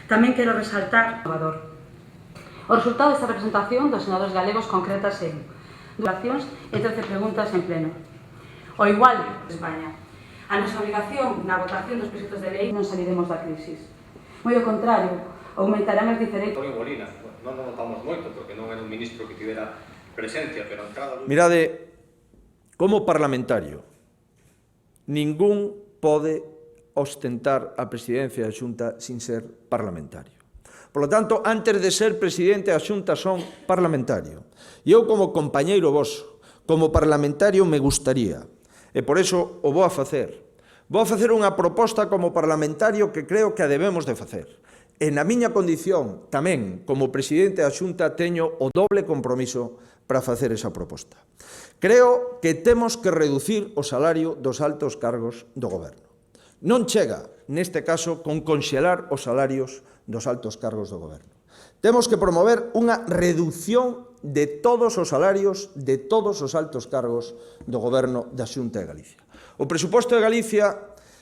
Tamén quero resaltar o innovador. O resultado desta representación dos senadores galegos concretas en duracións e 13 preguntas en pleno. O igual de España. A nosa obrigación na votación dos proxectos de lei non saliremos da crisis. Moi ao contrario, aumentarán as diferentes... Antonio Molina, non nos notamos moito porque non era un ministro que tivera presencia, pero en cada... Mirade, como parlamentario, ningún pode ostentar a presidencia da Xunta sin ser parlamentario. Por lo tanto, antes de ser presidente da Xunta son parlamentario. E eu, como compañeiro voso, como parlamentario, me gustaría, e por eso o vou a facer. Vou a facer unha proposta como parlamentario que creo que a debemos de facer. E na miña condición, tamén, como presidente da Xunta, teño o doble compromiso para facer esa proposta. Creo que temos que reducir o salario dos altos cargos do goberno. Non chega, neste caso, con conxelar os salarios dos altos cargos do goberno. Temos que promover unha reducción de todos os salarios de todos os altos cargos do goberno da Xunta de Galicia. O presuposto de Galicia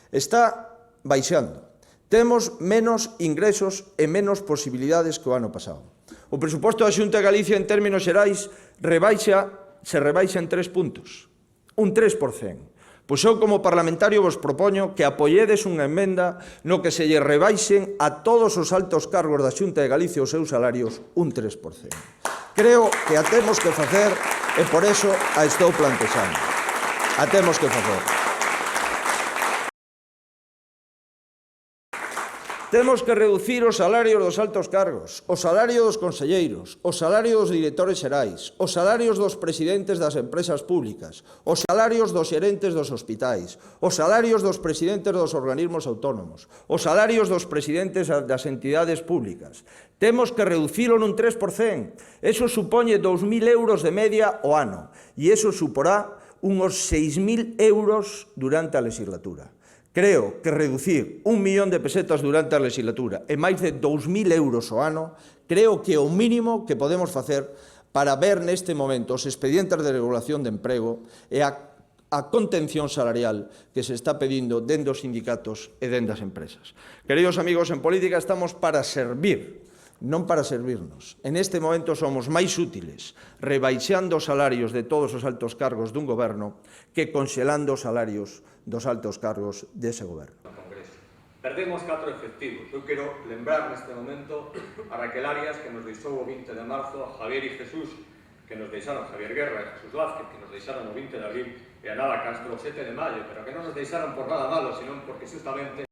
está baixando. Temos menos ingresos e menos posibilidades que o ano pasado. O presuposto da Xunta de Galicia, en términos xerais, se rebaixa en 3 puntos, un 3%. Pois eu, como parlamentario, vos propoño que apoiedes unha emenda no que se lle rebaixen a todos os altos cargos da Xunta de Galicia os seus salarios un 3%. Creo que a temos que facer e por eso a estou plantexando. A temos que facer. Temos que reducir os salarios dos altos cargos, o salario dos conselleiros, o salario dos directores xerais, os salarios dos presidentes das empresas públicas, os salarios dos xerentes dos hospitais, os salarios dos presidentes dos organismos autónomos, os salarios dos presidentes das entidades públicas. Temos que reducilo nun 3%. Eso supoñe 2.000 euros de media ao ano e eso suporá uns 6.000 euros durante a legislatura. Creo que reducir 1 millón de pesetas durante a legislatura e máis de 2.000 euros ao ano, creo que é o mínimo que podemos facer para ver neste momento os expedientes de regulación de emprego e a contención salarial que se está pedindo dende os sindicatos e dende as empresas. Queridos amigos, en política estamos para servir, non para servirnos. En este momento somos máis útiles rebaixando os salarios de todos os altos cargos dun goberno que conxelando os salarios dos altos cargos dese goberno. Perdemos 4 efectivos. Eu quero lembrar neste momento a Raquel Arias, que nos deixou o 20 de marzo, a Javier y Jesús, que nos deixaron, Javier Guerra e Jesús Vázquez, que nos deixaron o 20 de abril, e a Nada Castro o 7 de maio, pero que non nos deixaron por nada malo, senón porque justamente